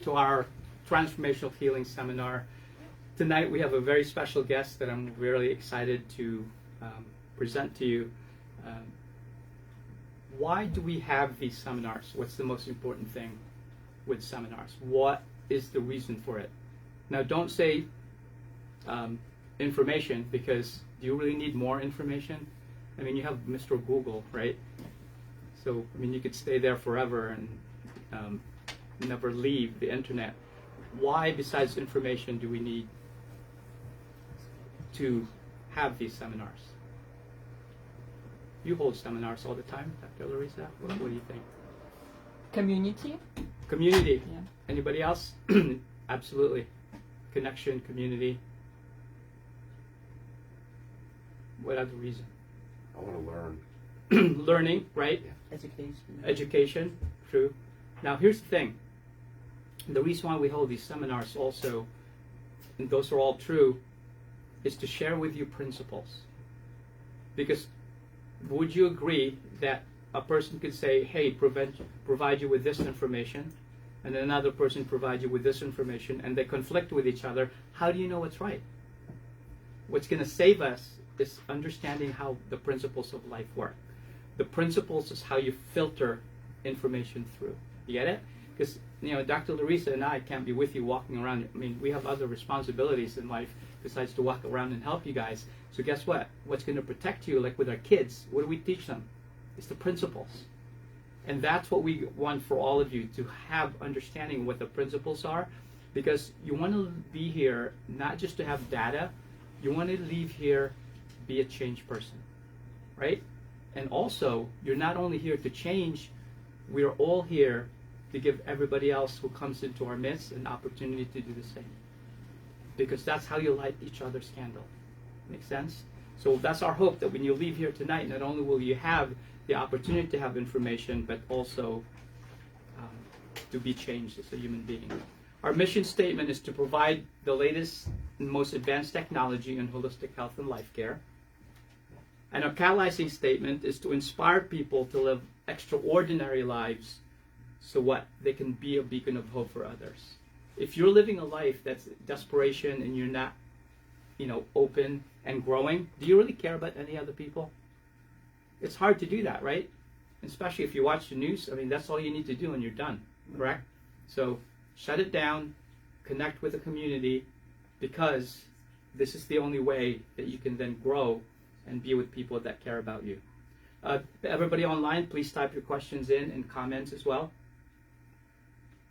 to our transformational healing seminar. Tonight we have a very special guest that I'm really excited to present to you. Why do we have these seminars? What's the most important thing with seminars? What is the reason for it? Now, don't say information, because do you really need more information? I mean, you have Mr. Google, right? So, I mean, you could stay there forever and never leave the internet. Why, besides information, do we need to have these seminars? You hold seminars all the time, Dr. Larisa. What do you think? Community. Community. Yeah. Anybody else? Absolutely. Connection, community. What other reason? I want to learn. Learning, right? Yeah. Education. Education, true. Now, here's the thing. The reason why we hold these seminars also, and those are all true, is to share with you principles. Because would you agree that a person could say, hey, provide you with this information, and then another person provide you with this information, and they conflict with each other? How do you know what's right? What's going to save us is understanding how the principles of life work. The principles is how you filter information through. You get it? Because, you know, Dr. Larisa and I can't be with you walking around. I mean, we have other responsibilities in life besides to walk around and help you guys. So guess what? What's going to protect you, like with our kids, what do we teach them? It's the principles. And that's what we want for all of you, to have understanding what the principles are, because you want to be here not just to have data, you want to leave here, be a changed person, right? And also, you're not only here to change, we are all here to give everybody else who comes into our midst an opportunity to do the same. Because that's how you light each other's candle. Make sense? So that's our hope, that when you leave here tonight, not only will you have the opportunity to have information, but also to be changed as a human being. Our mission statement is to provide the latest and most advanced technology in holistic health and life care. And our catalyzing statement is to inspire people to live extraordinary lives, so what? They can be a beacon of hope for others. If you're living a life that's desperation and you're not, you know, open and growing, do you really care about any other people? It's hard to do that, right? Especially if you watch the news. I mean, that's all you need to do and you're done, correct? So shut it down, connect with the community, because this is the only way that you can then grow and be with people that care about you. Everybody online, please type your questions in and comments as well.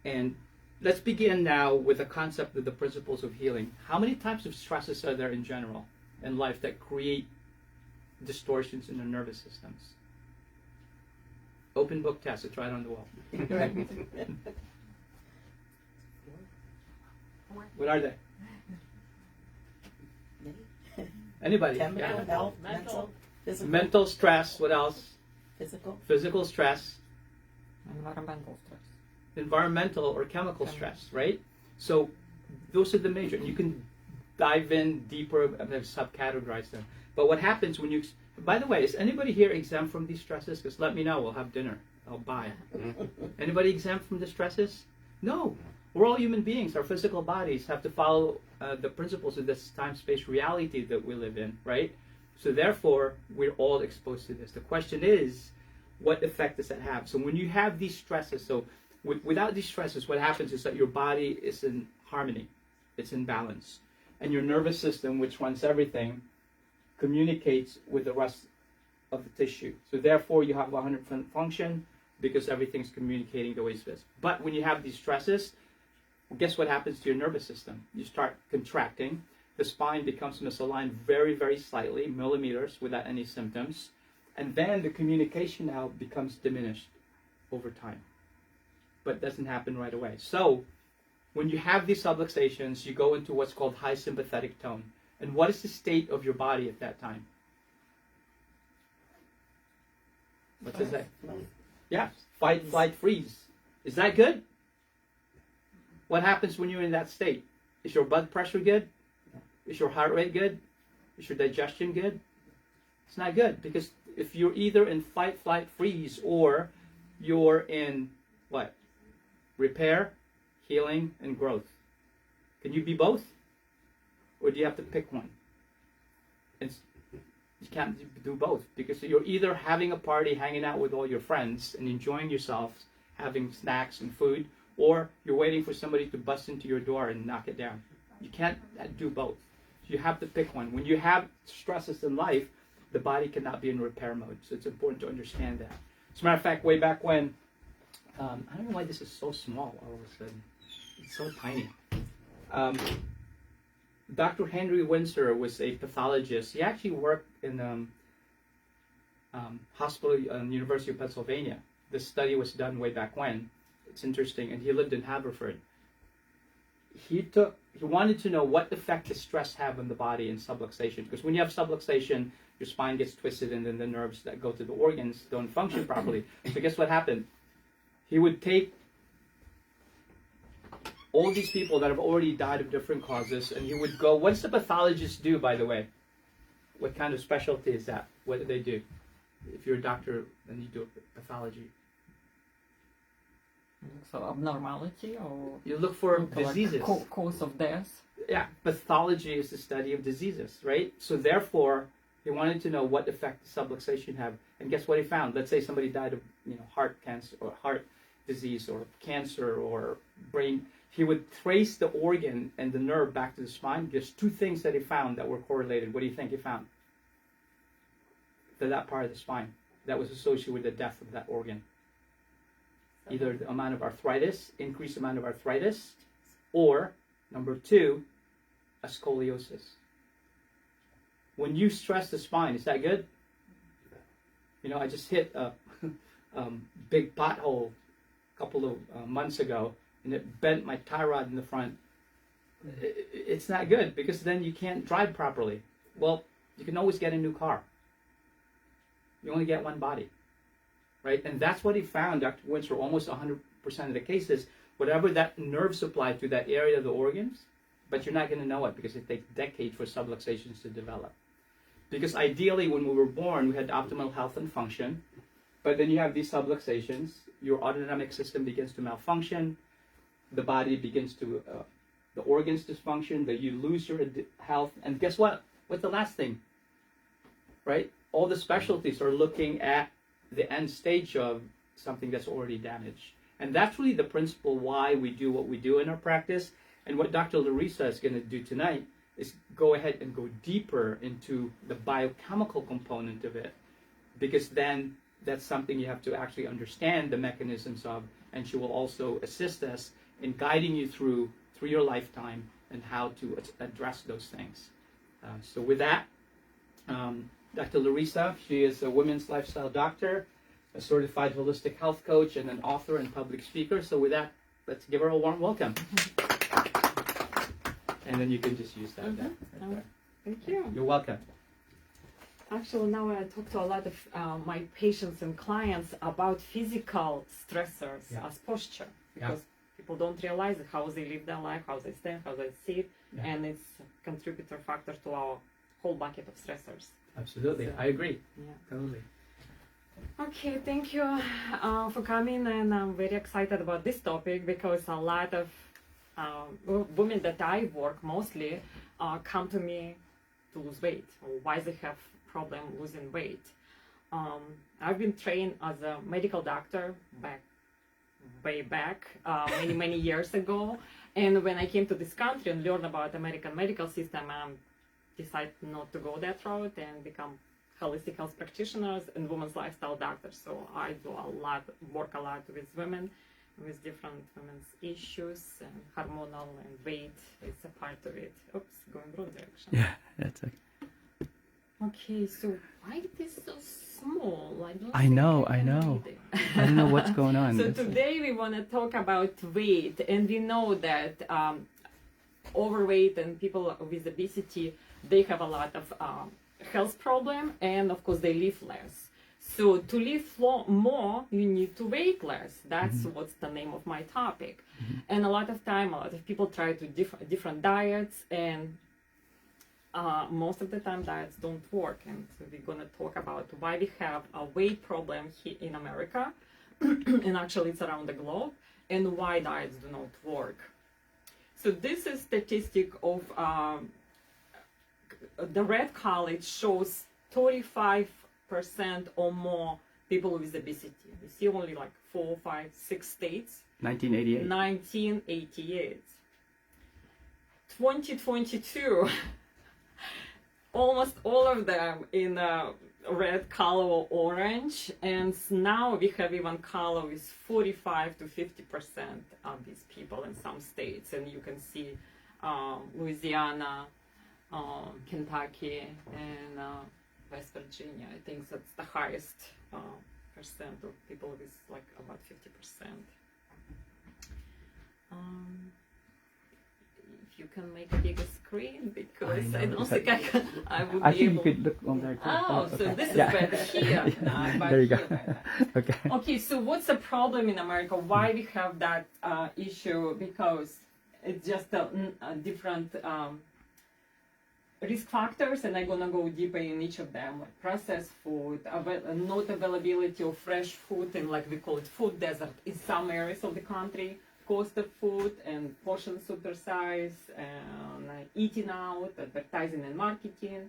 And let's begin now with the concept of the principles of healing. How many types of stresses are there in general in life that create distortions in the nervous systems? Open book test. It's right on the wall. What are they? Anybody? Chemical, Yeah. health, mental, physical. Mental stress. What else? Physical. Physical stress. Environmental stress. Environmental or chemical stress, right? So those are the major. You can dive in deeper and subcategorize them. But what happens when you... By the way, is anybody here exempt from these stresses? Because let me know. We'll have dinner. I'll buy. Anybody exempt from the stresses? No. We're all human beings. Our physical bodies have to follow the principles of this time-space reality that we live in, right? So therefore, we're all exposed to this. The question is, what effect does that have? So when you have these stresses, so without these stresses, what happens is that your body is in harmony. It's in balance. And your nervous system, which runs everything, communicates with the rest of the tissue. So therefore, you have 100% function because everything's communicating the way it's supposed to. But when you have these stresses, guess what happens to your nervous system? You start contracting. The spine becomes misaligned very, very slightly, millimeters, without any symptoms. And then the communication now becomes diminished over time. But it doesn't happen right away. So when you have these subluxations, you go into what's called high sympathetic tone. And what is the state of your body at that time? What does that? Yeah, fight, flight, freeze. Is that good? What happens when you're in that state? Is your blood pressure good? Is your heart rate good? Is your digestion good? It's not good, because if you're either in fight, flight, freeze, or you're in what? Repair, healing and growth. Can you be both? Or do you have to pick one? You can't do both, because you're either having a party, hanging out with all your friends and enjoying yourself, having snacks and food, or you're waiting for somebody to bust into your door and knock it down. You can't do both. You have to pick one. When you have stresses in life, the body cannot be in repair mode. So it's important to understand that. As a matter of fact, way back when, I don't know why this is so small all of a sudden. It's so tiny. Dr. Henry Windsor was a pathologist. He actually worked in hospital in the University of Pennsylvania. This study was done way back when. It's interesting. And he lived in Haverford. He wanted to know what effect does stress have on the body in subluxation. Because when you have subluxation, your spine gets twisted and then the nerves that go to the organs don't function properly. So guess what happened? He would take all these people that have already died of different causes, and he would go, what's the pathologist do, by the way? What kind of specialty is that? What do they do? If you're a doctor, then you do pathology. So abnormality or You look for diseases. Like cause of death. Yeah, pathology is the study of diseases, right? So therefore, he wanted to know what effect subluxation have. And guess what he found? Let's say somebody died of heart cancer or heart disease or cancer or brain. He would trace the organ and the nerve back to the spine. There's two things that he found that were correlated. What do you think he found? That part of the spine that was associated with the death of that organ. Either the amount of arthritis, increased amount of arthritis, or number two, a scoliosis. When you stress the spine, is that good? I just hit a big pothole a couple of months ago, and it bent my tie rod in the front. It's not good, because then you can't drive properly. Well, you can always get a new car. You only get one body, right? And that's what he found, Dr. Windsor, almost 100% of the cases, whatever that nerve supply to that area of the organs, but you're not going to know it because it takes decades for subluxations to develop. Because ideally, when we were born, we had optimal health and function, but then you have these subluxations, your autonomic system begins to malfunction, the body begins to, the organs dysfunction, that you lose your health, and guess what? What's the last thing, right? All the specialties are looking at the end stage of something that's already damaged. And that's really the principle why we do what we do in our practice. And what Dr. Larisa is going to do tonight is go ahead and go deeper into the biochemical component of it, because then that's something you have to actually understand the mechanisms of, and she will also assist us in guiding you through your lifetime and how to address those things. So with that, Dr. Larisa, she is a women's lifestyle doctor, a certified holistic health coach, and an author and public speaker. So with that, let's give her a warm welcome. And then you can just use that. Right there. Thank you. You're welcome. Actually, now I talk to a lot of my patients and clients about physical stressors as posture, because people don't realize how they live their life, how they stand, how they sit, and it's a contributor factor to our whole bucket of stressors. Absolutely, I agree. Yeah, totally. Okay, thank you for coming, and I'm very excited about this topic because a lot of women that I work mostly come to me to lose weight, or why they have problem losing weight. I've been trained as a medical doctor way back many years ago, and when I came to this country and learned about American medical system, decided not to go that route and become holistic health practitioners and women's lifestyle doctors. So I do work a lot with women with different women's issues, and hormonal and weight is a part of it. Oops, going wrong direction. Yeah, that's okay. Okay, so why it is so small? I know. I don't know what's going on. So today we want to talk about weight, and we know that overweight and people with obesity, they have a lot of health problem, and of course they live less. So to live more, you need to weight less. That's what's the name of my topic. And a lot of people try to different diets, and most of the time diets don't work. And so we're gonna talk about why we have a weight problem here in America, and actually it's around the globe, and why diets do not work. So this is statistic of the red color. It shows 35% or more people with obesity. You see only like 4, 5, 6 states. 1988. 1988. 2022, almost all of them in red color or orange, and now we have even color with 45 to 50% of these people in some states, and you can see Louisiana, Kentucky, and West Virginia. I think that's the highest percent of people with like about 50%. If you can make a bigger screen, because I don't think I would I be think able. you could look on there too. Oh, so okay. this is Yeah. better here. But There you go. here better. Okay. Okay, so what's the problem in America? Why we have that issue? Because it's just a different risk factors, and I'm gonna go deeper in each of them, like processed food, not availability of fresh food, and like we call it food desert in some areas of the country, cost of food and portion super size, and eating out, advertising and marketing,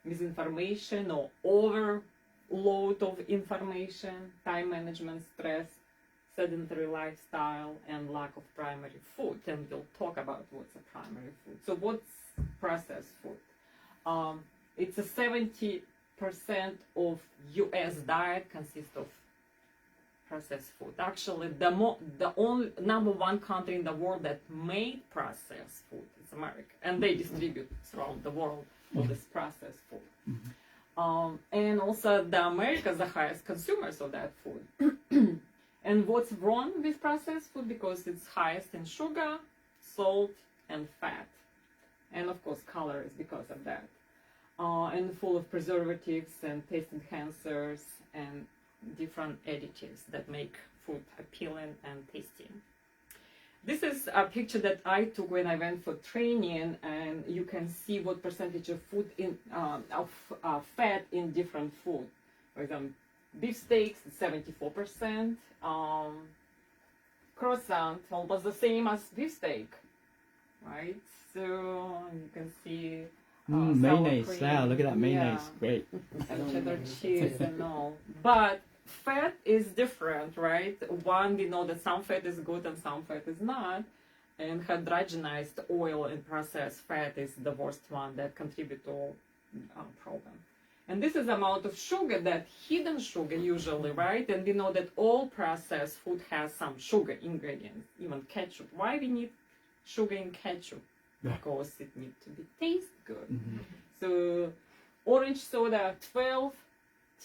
misinformation or overload of information, time management, stress, sedentary lifestyle, and lack of primary food. And we'll talk about what's a primary food. So what's processed food? It's a 70% of U.S. diet consists of processed food. Actually, the only number one country in the world that made processed food is America, and they distribute throughout the world all this processed food. Mm-hmm. And also, the Americans are the highest consumers of that food. And what's wrong with processed food? Because it's highest in sugar, salt, and fat, and of course, calories because of that. And full of preservatives and taste enhancers and different additives that make food appealing and tasty. This is a picture that I took when I went for training, and you can see what percentage of food of fat in different food. For example, beef steaks, 74%. Croissant, almost the same as beef steak, right? So you can see Mayonnaise. cream. Wow, look at that mayonnaise. Yeah. Great. And cheddar cheese and all. But fat is different, right? One, we know that some fat is good and some fat is not. And hydrogenized oil and processed fat is the worst one that contribute to all problem. And this is the amount of sugar, that hidden sugar usually, right? And we know that all processed food has some sugar ingredients, even ketchup. Why we need sugar in ketchup? Because it needs to be taste good. Mm-hmm. So orange soda, 12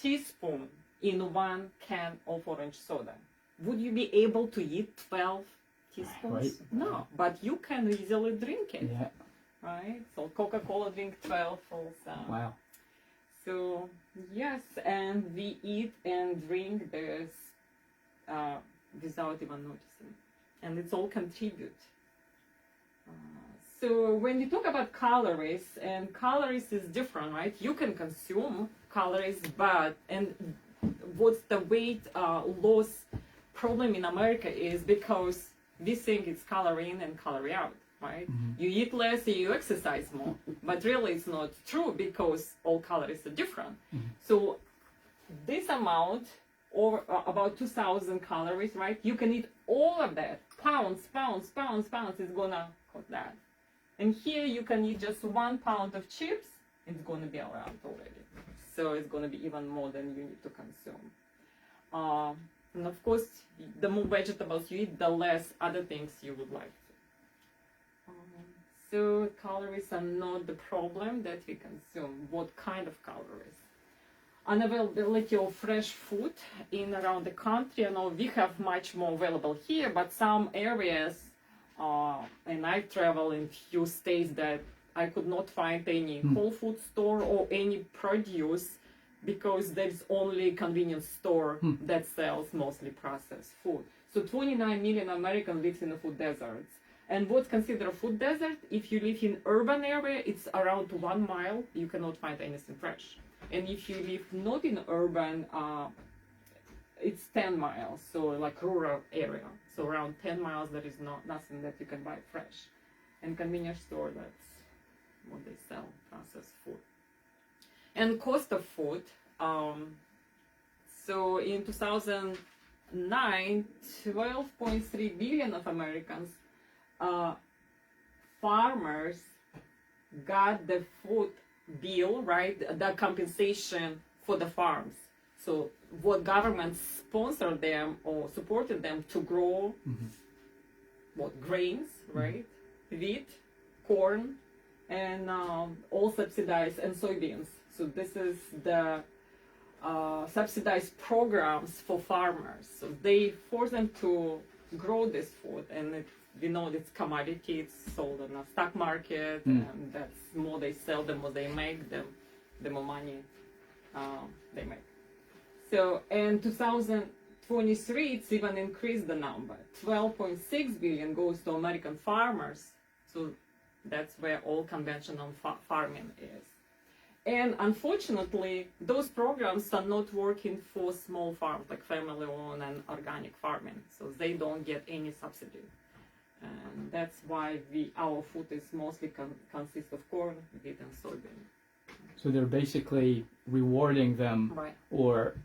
teaspoons in 1 can of orange soda. Would you be able to eat 12 teaspoons? Right. No, but you can easily drink it, Yeah. right? So Coca-Cola drink 12 also. Wow. So yes, and we eat and drink this without even noticing, and it's all contribute. So when we talk about calories, and calories is different, right? You can consume calories, but what's the weight loss problem in America is because we think it's calorie in and calorie out, right? Mm-hmm. You eat less, you exercise more, but really it's not true because all calories are different. Mm-hmm. So this amount, or about 2,000 calories, right? You can eat all of that, pounds, is gonna cost that. And here you can eat just 1 pound of chips, it's gonna be around already. So it's gonna be even more than you need to consume. And of course, the more vegetables you eat, the less other things you would like to. So calories are not the problem that we consume. What kind of calories? Unavailability of fresh food in around the country. I know we have much more available here, but some areas, and I travel in few states that I could not find any whole food store or any produce because there's only convenience store that sells mostly processed food. So 29 million Americans live in a food desert. And what's considered a food desert? If you live in urban area, it's around 1 mile, you cannot find anything fresh. And if you live not in urban it's 10 miles, so like rural area. So around 10 miles there is nothing that you can buy fresh. And convenience store, that's what they sell, processed food. And cost of food. So in 2009, 12.3 billion of Americans, farmers got the food bill, right? The compensation for the farms. So what government sponsored them or supported them to grow what grains, right? Wheat, corn, and all subsidized, and soybeans. So this is the subsidized programs for farmers. So they force them to grow this food, and we know it's commodity. It's sold on the stock market, and that's more they sell, the more they make, the more money they make. So in 2023, it's even increased the number. 12.6 billion goes to American farmers. So that's where all conventional farming is. And unfortunately, those programs are not working for small farms like family-owned and organic farming. So they don't get any subsidy. And that's why our food is mostly consists of corn, wheat, and soybean. So they're basically rewarding them Right. or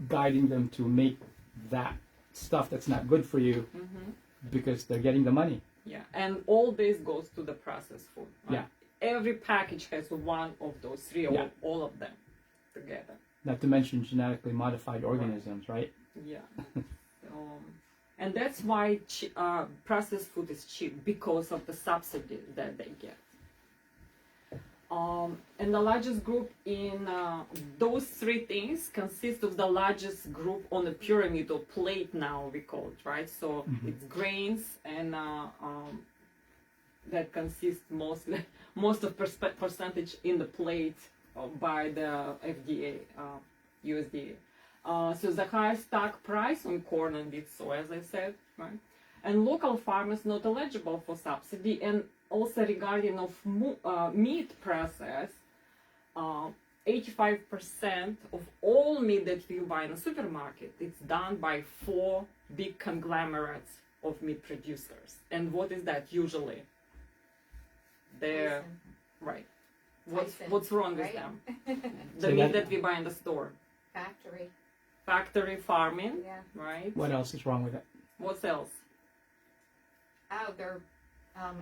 guiding them to make that stuff that's not good for you because they're getting the money. Yeah, and all this goes to the processed food. Right? Yeah. Every package has one of those three, or Yeah. all of them together. Not to mention genetically modified organisms, right? Yeah. And that's why processed food is cheap, because of the subsidy that they get. And the largest group in those three things consists of the largest group on the pyramid or plate now, we call it, right? So it's grains, and that consists most of percentage in the plate by the FDA, USDA. So the highest stock price on corn and wheat, so as I said, right? And local farmers not eligible for subsidy. And also regarding of meat process, 85% of all meat that we buy in a supermarket, it's done by 4 big conglomerates of meat producers. And what is that usually? They're right. What's wrong with right? them? The So meat that we buy in the store. Factory, farming, yeah. right? What else is wrong with it? What else? Oh, their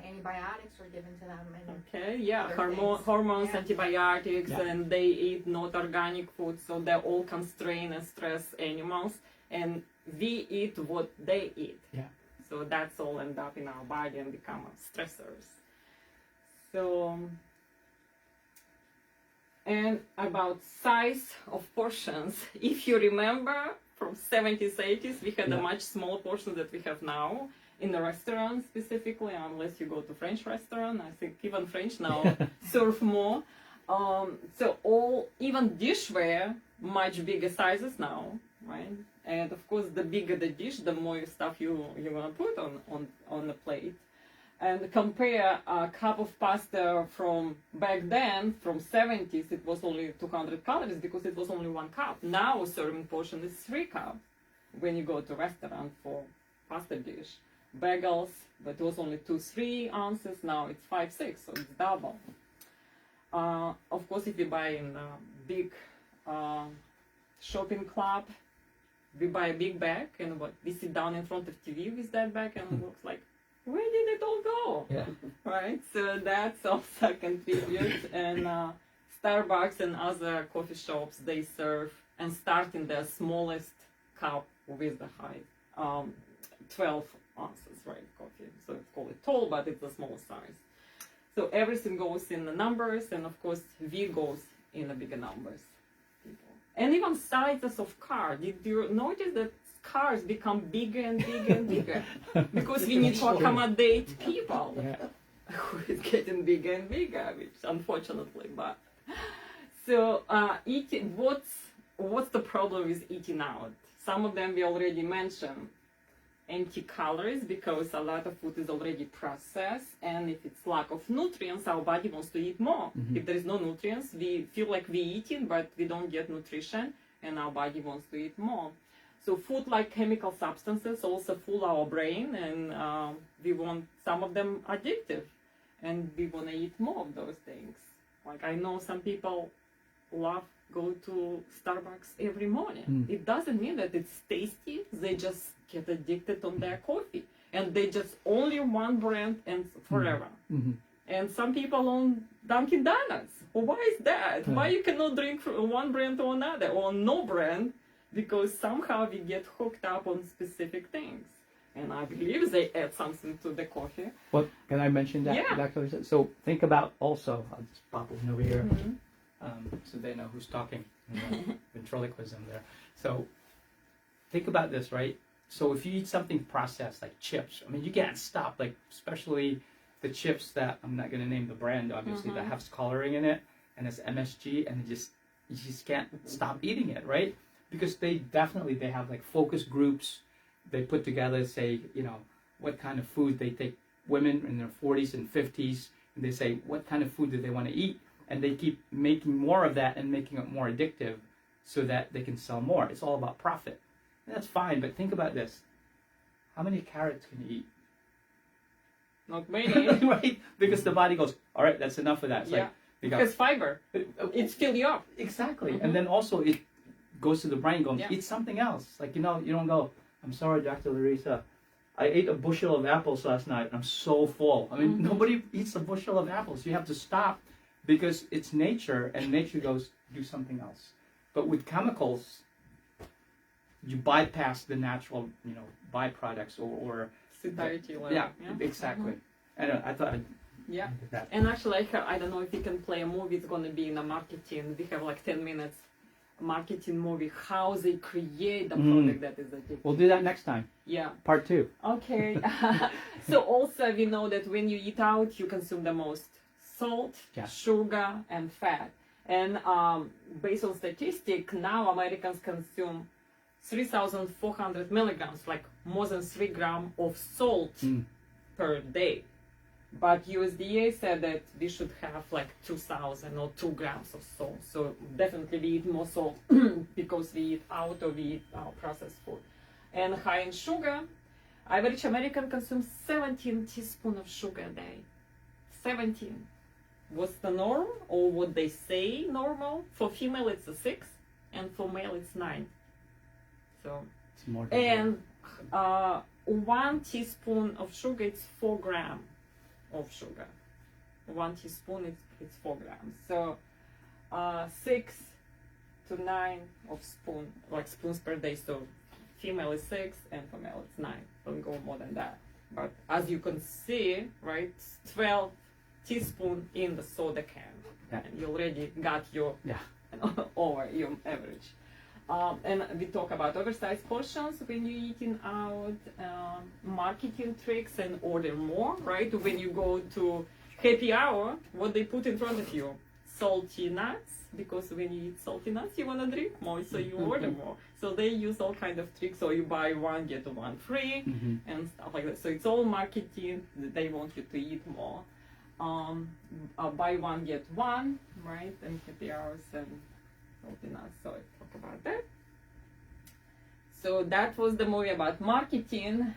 antibiotics are given to them, and Okay, yeah, other things. hormones, Yeah. antibiotics, Yeah. and they eat not organic food, so they're all constrained and stressed animals, and we eat what they eat. Yeah. So that's all end up in our body and become stressors. So, and about size of portions, if you remember from 70s, 80s, we had a Yeah. much smaller portion that we have now. In the restaurant specifically, unless you go to French restaurant, I think even French now serve more. So even dishware, much bigger sizes now, right? And of course, the bigger the dish, the more stuff you're gonna put on the plate. And compare a cup of pasta from back then, from 70s, it was only 200 calories because it was only 1 cup. Now a serving portion is 3 cups when you go to restaurant for pasta dish. Bagels, but it was only 2-3 ounces. Now it's 5-6, so it's double. Of course, if you buy in a big shopping club, we buy a big bag, and we sit down in front of TV with that bag, and it looks like, where did it all go? Yeah. Right. So that's also contributes. And Starbucks and other coffee shops, they serve and start in the smallest cup with the high 12 ounces, right, coffee. So it's called it tall, but it's a small size. So everything goes in the numbers, and of course, V goes in the bigger numbers. People. And even sizes of car. Did you notice that cars become bigger and bigger and bigger? Because we need to accommodate people. Yeah. Who is getting bigger and bigger, which unfortunately, but. So eating, what's the problem with eating out? Some of them we already mentioned. Empty calories, because a lot of food is already processed, and if it's lack of nutrients, our body wants to eat more. If there is no nutrients, we feel like we're eating, but we don't get nutrition, and our body wants to eat more. So food like chemical substances also fool our brain, and we want some of them addictive, and we want to eat more of those things. Like I know some people love go to Starbucks every morning. It doesn't mean that it's tasty. They just get addicted on their coffee, and they just only one brand and forever. And some people own Dunkin' Donuts. Well, why is that? Why you cannot drink from one brand to another or no brand? Because somehow we get hooked up on specific things. And I believe they add something to the coffee. Well, can I mention that? Yeah. That so think about also, I'll just pop one over here so they know who's talking. Ventriloquism there. So think about this, right? So if you eat something processed like chips, I mean, you can't stop, like especially the chips that, I'm not going to name the brand, obviously, that has coloring in it and it's MSG, and you just can't stop eating it, right? Because they have like focus groups. They put together, say, what kind of food they take women in their 40s and 50s, and they say, what kind of food do they want to eat? And they keep making more of that and making it more addictive so that they can sell more. It's all about profit. And that's fine, but think about this. How many carrots can you eat? Not many. Right? Because the body goes, all right, that's enough of that. It's like, because fiber. It's fill you up. Exactly. And then also it goes to the brain going, eat something else. Like, you don't go, I'm sorry, Dr. Larisa, I ate a bushel of apples last night. I'm so full. I mean, nobody eats a bushel of apples. You have to stop because it's nature, and nature goes, do something else. But with chemicals, you bypass the natural, byproducts or Satiety level. yeah, exactly. I thought I'd do that. And actually, I don't know if you can play a movie. It's going to be in a marketing. We have like 10 minutes marketing movie, how they create the product that is addictive. We'll do that next time. Yeah. Part 2. Okay. So also we know that when you eat out, you consume the most salt, sugar, and fat. And based on statistic, now Americans consume 3,400 milligrams, like more than 3 grams of salt per day. But USDA said that we should have like 2,000 or 2 grams of salt. So definitely we eat more salt because we eat out or we eat processed food. And high in sugar, average American consumes 17 teaspoons of sugar a day. 17. What's the norm, or what they say normal? For female it's a 6, and for male it's 9. So It's more and 1 teaspoon of sugar, it's 4 grams of sugar. 1 teaspoon, it's 4 grams. So 6 to 9 of spoons per day. So female is 6 and for male it's 9. Don't go more than that. But as you can see, right, 12 teaspoons in the soda can, and you already got your over your average. And we talk about oversized portions when you're eating out, marketing tricks and order more, right? When you go to happy hour, what they put in front of you? Salty nuts, because when you eat salty nuts, you want to drink more, so you order more. So they use all kind of tricks, so you buy one, get one free, and stuff like that. So it's all marketing, they want you to eat more. Buy one, get one, right? And happy hours and salty nuts, so I talk about that. So that was the movie about marketing,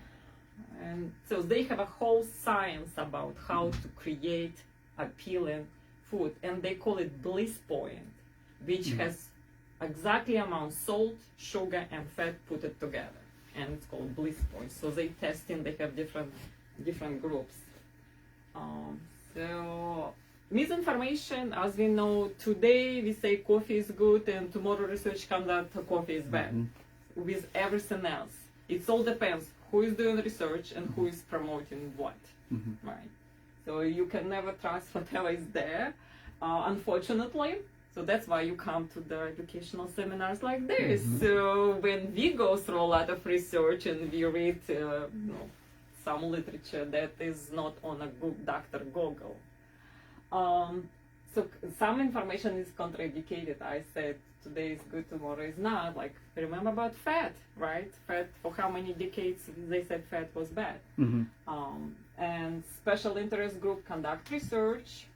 and so they have a whole science about how to create appealing food, and they call it bliss point, which has exactly amount salt, sugar, and fat put it together, and it's called bliss point. So they testing, they have different groups. So misinformation, as we know, today we say coffee is good, and tomorrow research comes out coffee is bad. With everything else, it all depends who is doing research and who is promoting what, right? So you can never trust whatever is there, unfortunately. So that's why you come to the educational seminars like this. So when we go through a lot of research and we read some literature that is not on a good Dr. Google. So some information is contradicted. I said today is good, tomorrow is not. Like, remember about fat, right? Fat, for how many decades they said fat was bad. And special interest group conduct research.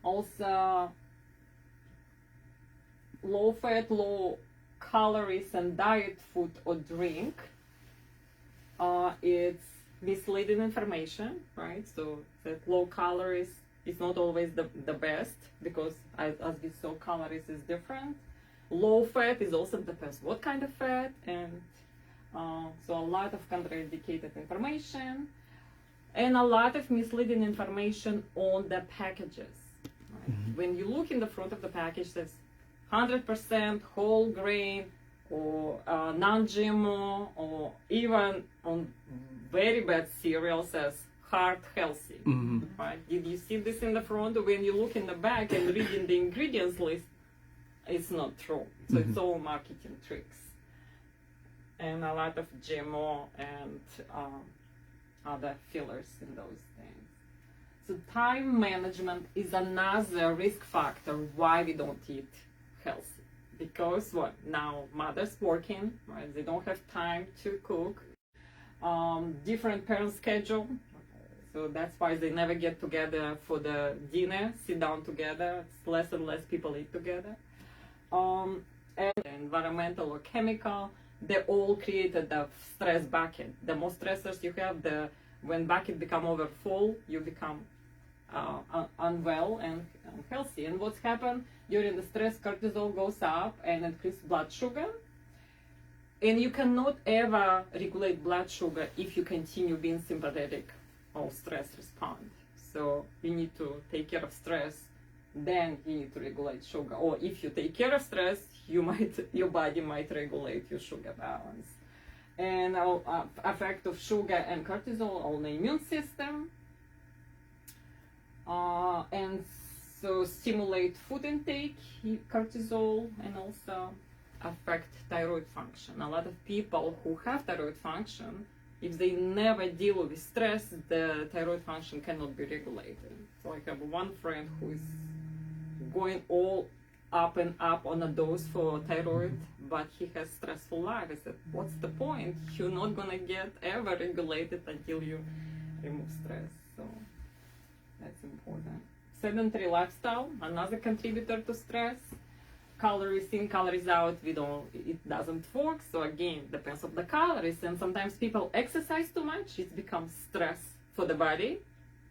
Also, low fat, low calories and diet food or drink, it's misleading information, right? So that low calories is not always the best, because as we saw, calories is different. Low fat is also depends what kind of fat, and so a lot of contraindicated information and a lot of misleading information on the packages. Right? When you look in the front of the package, it says 100% whole grain or non-GMO, or even on very bad cereal says heart healthy. Right? Did you see this in the front? When you look in the back and reading the ingredients list, it's not true. So it's all marketing tricks. And a lot of GMO and other fillers in those things. So time management is another risk factor why we don't eat healthy. Because what? Now mothers working, right? They don't have time to cook. Different parent schedule. So that's why they never get together for the dinner, sit down together. It's less and less people eat together. And environmental or chemical, they all created the stress bucket. The more stressors you have, when bucket become overfull, you become unwell and unhealthy. And what's happened during the stress, cortisol goes up and increases blood sugar. And you cannot ever regulate blood sugar if you continue being sympathetic or stress respond. So you need to take care of stress, then you need to regulate sugar. Or if you take care of stress, your body might regulate your sugar balance. And effect of sugar and cortisol on the immune system. And so stimulate food intake, cortisol, and also affect thyroid function. A lot of people who have thyroid function, if they never deal with stress, the thyroid function cannot be regulated. So I have one friend who is going all up and up on a dose for thyroid, but he has stressful life. I said, what's the point? You're not gonna get ever regulated until you remove stress. So that's important. Sedentary lifestyle, another contributor to stress. Calories in, calories out, it doesn't work. So again, depends on the calories. And sometimes people exercise too much, it becomes stress for the body,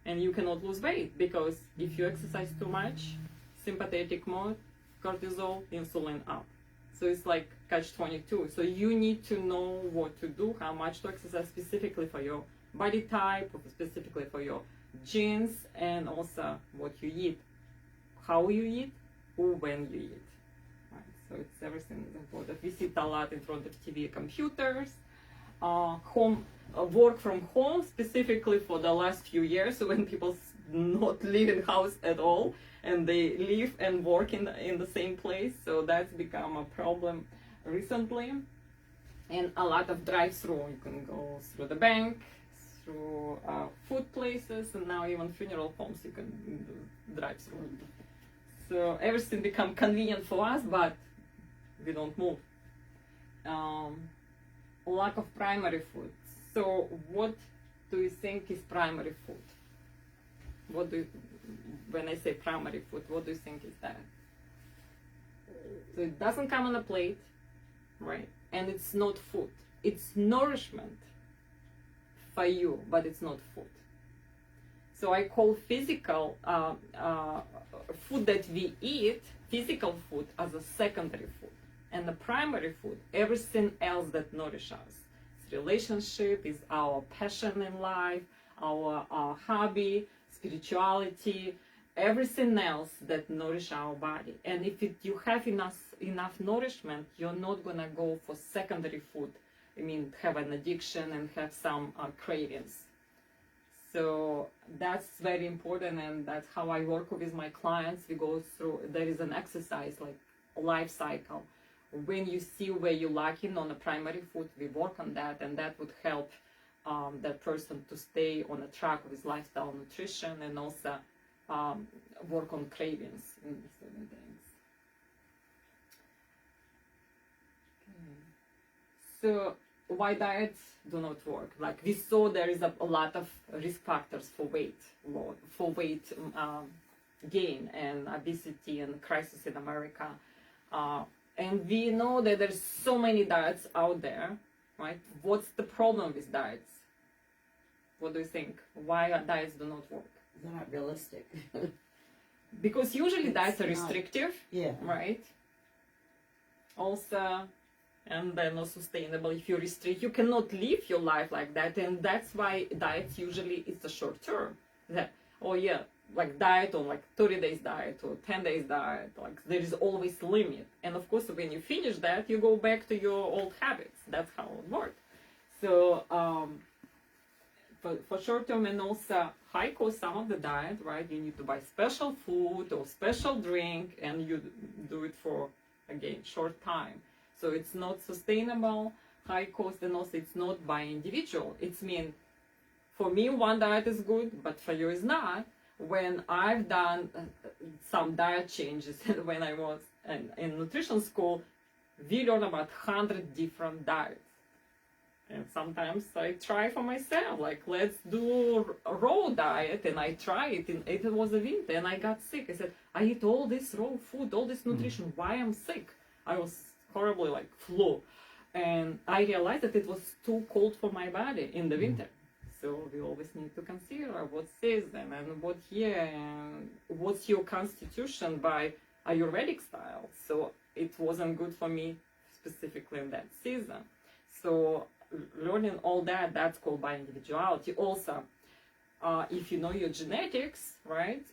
and you cannot lose weight, because if you exercise too much, sympathetic mode, cortisol, insulin up. So it's like catch-22. So you need to know what to do, how much to exercise specifically for your body type, or specifically for your genes, and also what you eat, how you eat, or when you eat. Right? So it's everything is important. We sit a lot in front of TV, computers, work from home, specifically for the last few years, when people not live in house at all, and they live and work in the same place. So that's become a problem recently. And a lot of drive-through. You can go through the bank, through food places, and now even funeral homes you can do drive-through. So everything become convenient for us, but we don't move. Lack of primary food. So what do you think is primary food? When I say primary food, what do you think is that? So it doesn't come on a plate, right? And it's not food. It's nourishment for you, but it's not food. So I call physical food that we eat, physical food, as a secondary food. And the primary food, everything else that nourishes us. It's relationship, is our passion in life, our hobby, spirituality, everything else that nourish our body. And if you have enough nourishment, you're not gonna go for secondary food. I mean, have an addiction and have some cravings. So that's very important, and that's how I work with my clients. We go through, there is an exercise like life cycle. When you see where you're lacking on the primary food, we work on that, and that would help that person to stay on a track with lifestyle nutrition, and also work on cravings in certain things. Okay. So why diets do not work? Like we saw, there is a lot of risk factors for weight gain and obesity and crisis in America. And we know that there's so many diets out there, right? What's the problem with diets? What do you think? Why diets do not work? They're not realistic. Because usually diets are It's not. restrictive, Yeah. right? Also, and they're not sustainable. If you restrict, you cannot live your life like that, and that's why diets usually it's a short term. That, oh yeah, like diet or like 30 days diet or 10 days diet, like there is always limit. And of course, when you finish that, you go back to your old habits. That's how it works. So for short term and also high cost, some of the diet, right? You need to buy special food or special drink, and you do it for again short time. So it's not sustainable, high cost, and also it's not by individual. It's mean, for me, one diet is good, but for you is not. When I've done some diet changes, when I was in nutrition school, we learn about 100 different diets. And sometimes I try for myself, like, let's do a raw diet, and I try it, and it was a winter, and I got sick. I said, I eat all this raw food, all this nutrition, why I'm sick? I was horribly like flu, and I realized that it was too cold for my body in the winter. So we always need to consider what season and what year and what's your constitution by Ayurvedic style. So it wasn't good for me specifically in that season. So learning all that, that's called by individuality. Also, if you know your genetics, right,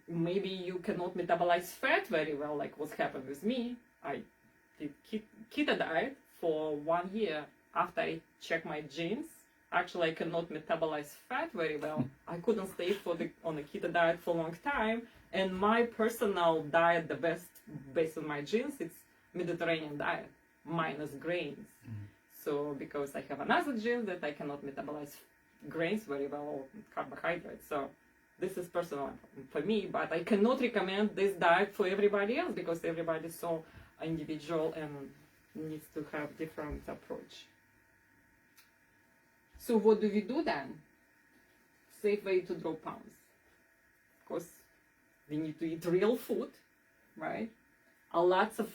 maybe you cannot metabolize fat very well, like what happened with me. I did keto diet for 1 year. After I checked my genes, actually I cannot metabolize fat very well. I couldn't stay on the keto diet for a long time. And my personal diet, the best based on my genes, it's Mediterranean diet, minus grains. So because I have another gene that I cannot metabolize grains very well, or carbohydrates. So this is personal for me, but I cannot recommend this diet for everybody else because everybody is so individual and needs to have different approach. So what do we do then? Safe way to drop pounds. Of course, we need to eat real food, right? Lots of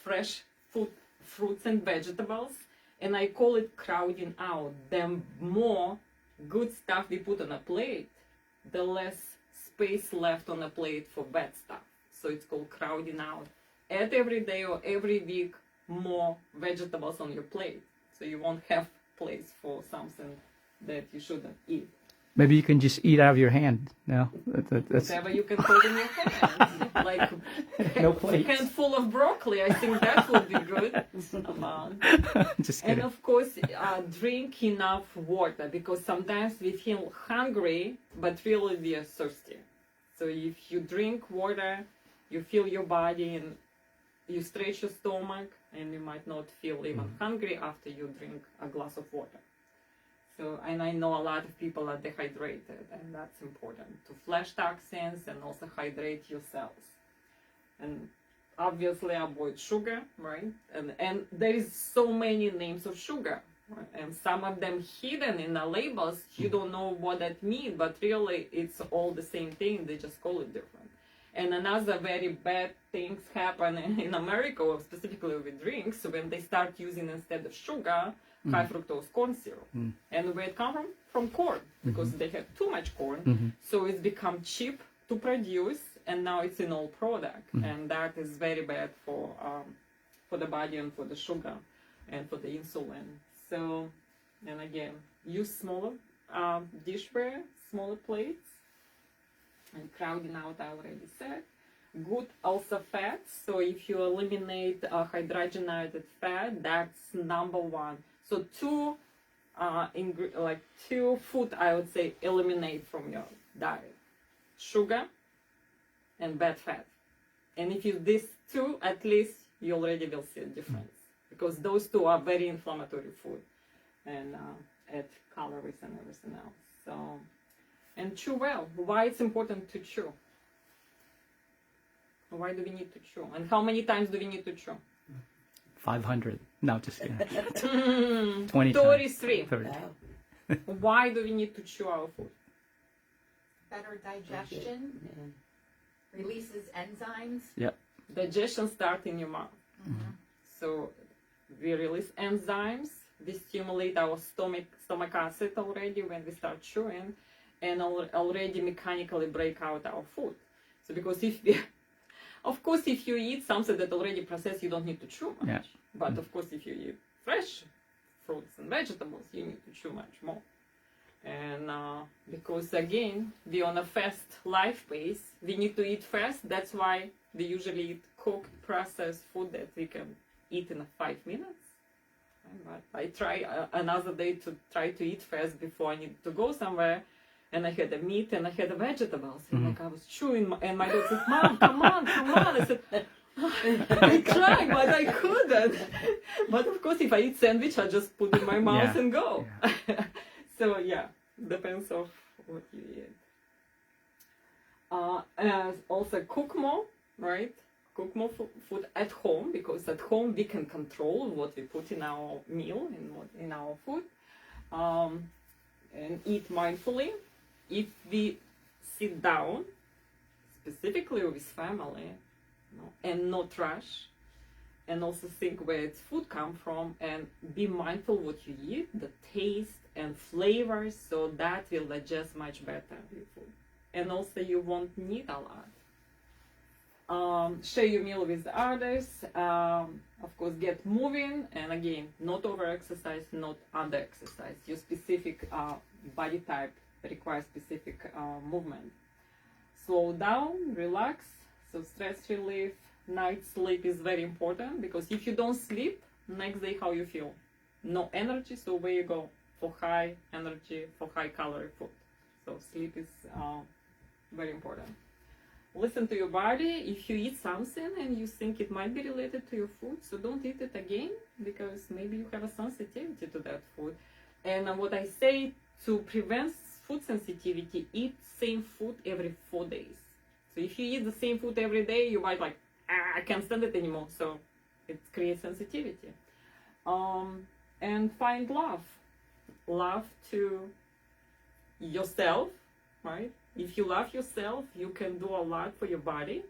fresh food, fruits and vegetables. And I call it crowding out. The more good stuff we put on a plate, the less space left on a plate for bad stuff. So it's called crowding out. Add every day or every week more vegetables on your plate. So you won't have place for something that you shouldn't eat. Maybe you can just eat out of your hand. No, that's Whatever you can hold in your hand. Like no a plates. handful of broccoli. I think that would be good. Just And kidding. of course, drink enough water because sometimes we feel hungry, but really we are thirsty. So if you drink water, you feel your body and you stretch your stomach, and you might not feel even hungry after you drink a glass of water. So, and I know a lot of people are dehydrated, and that's important to flush toxins and also hydrate your cells. And obviously avoid sugar, right? And there is so many names of sugar, right? And some of them hidden in the labels. You don't know what that means, but really it's all the same thing. They just call it different. And another very bad things happen in America, or specifically with drinks, when they start using instead of sugar, high fructose corn syrup. And where it comes from corn, because they have too much corn. So it's become cheap to produce, and now it's in all product. And that is very bad for the body and for the sugar and for the insulin. So, and again, use smaller dishware, smaller plates. And crowding out, I already said. Good also fats. So if you eliminate hydrogenated fat, that's number one. So two food I would say eliminate from your diet: sugar and bad fat. And if you these two, at least you already will see a difference because those two are very inflammatory food and add calories and everything else. So. And chew well. Why it's important to chew? Why do we need to chew? And how many times do we need to chew? 500. No, just kidding. 20 33. 30. Wow. Why do we need to chew our food? Better digestion, Yeah. releases enzymes. Yep. Digestion starts in your mouth. So we release enzymes, we stimulate our stomach acid already when we start chewing, and already mechanically break out our food. So because of course, if you eat something that already processed, you don't need to chew much. Yeah. But of course, if you eat fresh fruits and vegetables, you need to chew much more. And because again, we're on a fast life pace, we need to eat fast. That's why we usually eat cooked, processed food that we can eat in 5 minutes. But I try another day to try to eat fast before I need to go somewhere. And I had the meat and I had the vegetables. And like I was chewing, and my dog said, "Mom, come on, come on." I said, I tried, but I couldn't. But of course, if I eat sandwich, I just put it in my mouth and go. So yeah, depends of what you eat. And also cook more, right? Cook more food at home, because at home we can control what we put in our meal and what in our food, and eat mindfully. If we sit down, specifically with family, and not rush, and also think where its food come from, and be mindful what you eat, the taste and flavors, so that will digest much better your food. And also you won't need a lot. Share your meal with others. Of course, get moving, and again, not over exercise, not under exercise. Your specific body type requires specific movement. Slow down, relax. So stress relief, night sleep is very important, because if you don't sleep, next day how you feel? No energy, so where you go? For high energy, for high calorie food. So sleep is very important. Listen to your body. If you eat something and you think it might be related to your food, so don't eat it again, because maybe you have a sensitivity to that food. And what I say to prevent food sensitivity, eat same food every 4 days. So if you eat the same food every day, you might like, I can't stand it anymore. So it creates sensitivity. And find love. Love to yourself, right? If you love yourself, you can do a lot for your body,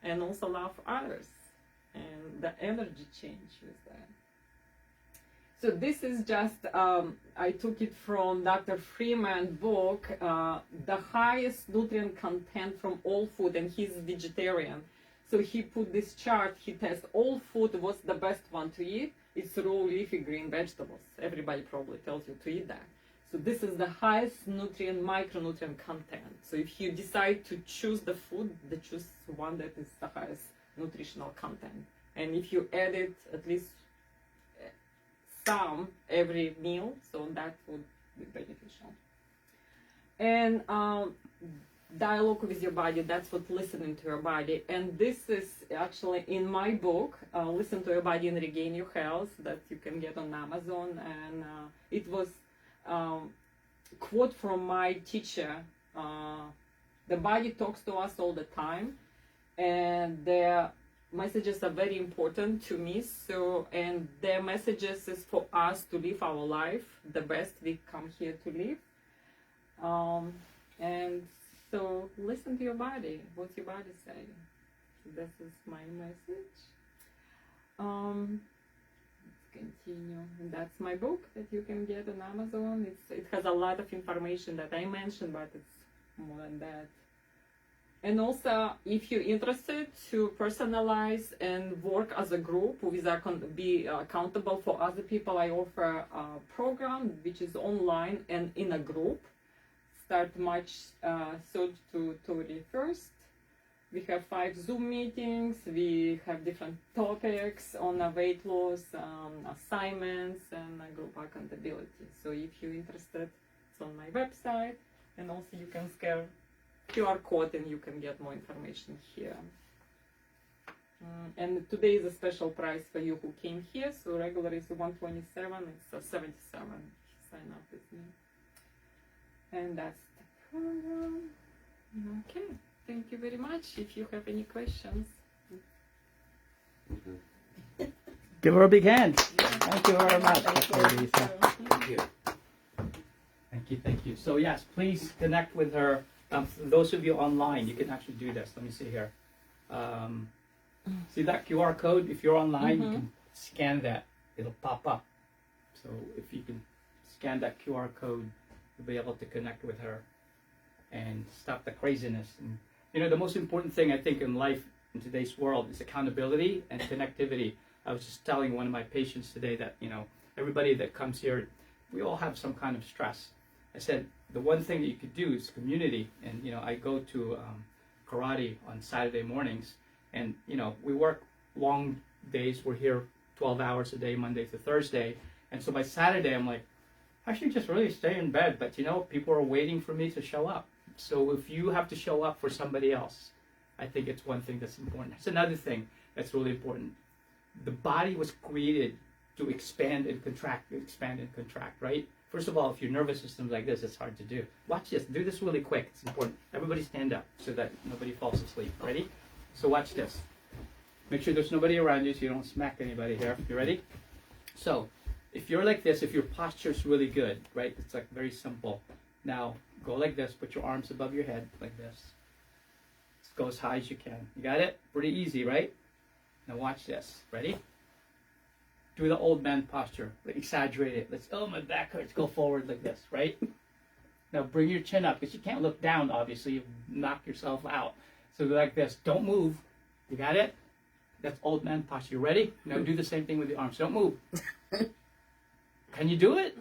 and also love others. And the energy change with that. So this is just, I took it from Dr. Freeman's book, the highest nutrient content from all food, and he's vegetarian. So he put this chart, he tests all food, what's the best one to eat? It's raw, leafy, green vegetables. Everybody probably tells you to eat that. So this is the highest nutrient, micronutrient content. So if you decide to choose the food, choose one that is the highest nutritional content. And if you add it at least some every meal, so that would be beneficial. And dialogue with your body, that's what listening to your body. And this is actually in my book, Listen to Your Body and Regain Your Health, that you can get on Amazon. And it was quote from my teacher. The body talks to us all the time, and their messages are very important to me. So, and their messages is for us to live our life the best we come here to live. And so listen to your body. What's your body saying? This is my message. Let's continue. And that's my book that you can get on Amazon. It has a lot of information that I mentioned, but it's more than that. And also, if you're interested to personalize and work as a group, be accountable for other people, I offer a program which is online and in a group. Start March 3rd to 31st. We have 5 Zoom meetings. We have different topics on weight loss, assignments, and group accountability. So if you're interested, it's on my website. And also you can scan QR code and you can get more information here. And today is a special price for you who came here. So regular is $127, it's $77 if you sign up with me. And that's the program. Okay, thank you very much. If you have any questions. Give her a big hand. Thank you very much, Larisa. Thank you. Thank you. So yes, please connect with her. For those of you online, you can actually do this. Let me see here. See that QR code? If you're online, you can scan that. It'll pop up. So if you can scan that QR code, you'll be able to connect with her and stop the craziness. And you know, the most important thing I think in life in today's world is accountability and connectivity. I was just telling one of my patients today that, you know, everybody that comes here, we all have some kind of stress. I said, the one thing that you could do is community. And, you know, I go to karate on Saturday mornings, and, you know, we work long days. We're here 12 hours a day, Monday to Thursday. And so by Saturday, I'm like, I should just really stay in bed. But, you know, people are waiting for me to show up. So if you have to show up for somebody else, I think it's one thing that's important. It's another thing that's really important. The body was created to expand and contract, right? First of all, if your nervous system's like this, it's hard to do. Watch this. Do this really quick. It's important. Everybody stand up so that nobody falls asleep. Ready? So watch this. Make sure there's nobody around you so you don't smack anybody here. You ready? So if you're like this, if your posture's really good, right? It's like very simple. Now go like this. Put your arms above your head like this. Just go as high as you can. You got it? Pretty easy, right? Now watch this. Ready? Do the old man posture. Exaggerate it. Let's, oh, my back hurts. Go forward like this, right? Now bring your chin up, because you can't look down, obviously. You knock yourself out. So go like this. Don't move. You got it? That's old man posture. You ready? Now do the same thing with the arms. Don't move. Can you do it?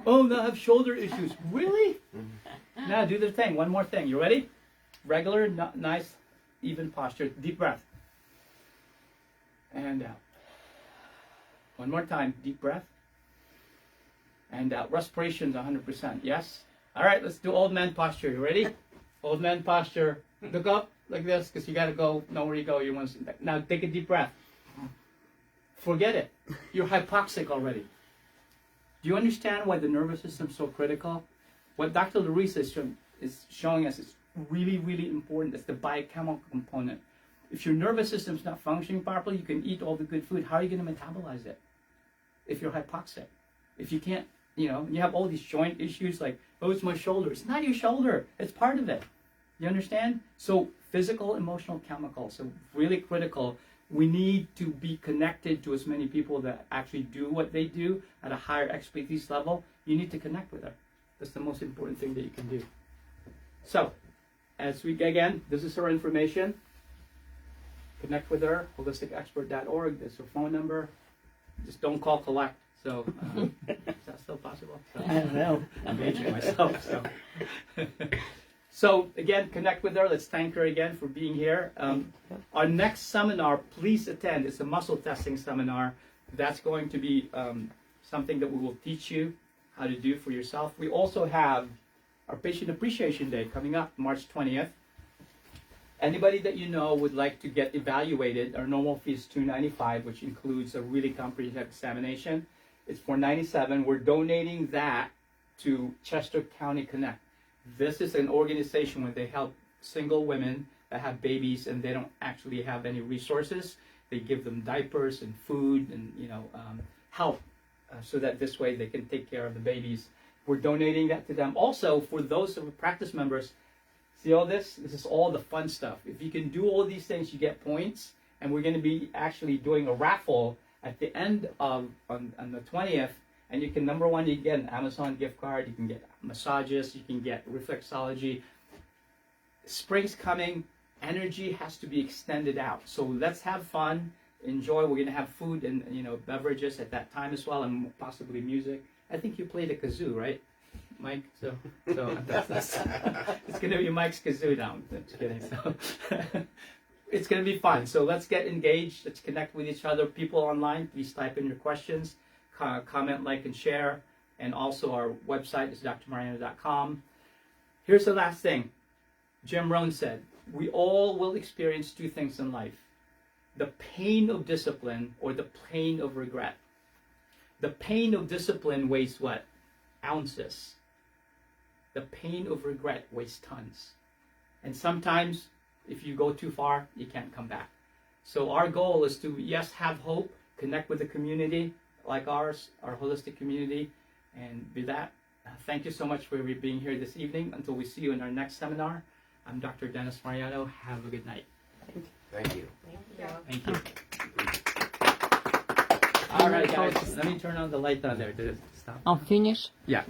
Oh, no, I have shoulder issues. Really? Now do the thing. One more thing. You ready? Regular, nice, even posture. Deep breath. And out. One more time. Deep breath. And out. Respiration's 100%. Yes? All right, let's do old man posture. You ready? Old man posture. Look up like this, because you got to go. Know where you go. You want to, now take a deep breath. Forget it. You're hypoxic already. Do you understand why the nervous system is so critical? What Dr. Larisa is showing us is really, really important. It's the biochemical component. If your nervous system's not functioning properly, you can eat all the good food. How are you going to metabolize it if you're hypoxic? If you can't, you know, you have all these joint issues like, oh, it's my shoulder. It's not your shoulder. It's part of it. You understand? So physical, emotional, chemical. So really critical. We need to be connected to as many people that actually do what they do at a higher expertise level. You need to connect with her. That's the most important thing that you can do. So, as we, again, this is her information. Connect with her, holisticexpert.org. That's her phone number. Just don't call collect. So, is that still possible? So, I don't know. I'm aging myself. So. So, again, connect with her. Let's thank her again for being here. Our next seminar, please attend. It's a muscle testing seminar. That's going to be something that we will teach you how to do for yourself. We also have our Patient Appreciation Day coming up, March 20th. Anybody that you know would like to get evaluated, our normal fee is $295, which includes a really comprehensive examination. It's $497. We're donating that to Chester County Connect. This is an organization where they help single women that have babies and they don't actually have any resources. They give them diapers and food and, you know, help so that this way they can take care of the babies. We're donating that to them. Also, for those of the practice members, see all this? This is all the fun stuff. If you can do all these things, you get points. And we're going to be actually doing a raffle at the end of, on the 20th. And you can, number one, you get an Amazon gift card. You can get massages. You can get reflexology. Spring's coming. Energy has to be extended out. So let's have fun. Enjoy. We're going to have food and, you know, beverages at that time as well, and possibly music. I think you play the kazoo, right, Mike? So that's it's going to be Mike's kazoo now. I'm just kidding. So it's going to be fun. So let's get engaged. Let's connect with each other. People online, please type in your questions. Comment, like, and share. And also our website is drmariano.com. Here's the last thing. Jim Rohn said, we all will experience two things in life. The pain of discipline or the pain of regret. The pain of discipline weighs what? Ounces. The pain of regret weighs tons. And sometimes, if you go too far, you can't come back. So our goal is to, yes, have hope, connect with the community like ours, our holistic community. And with that, thank you so much for being here this evening. Until we see you in our next seminar, I'm Dr. Dennis Mariano. Have a good night. Thank you. Yeah. Thank you. All right, guys. Let me turn on the light down there. Did it stop? I'll finish. Yeah.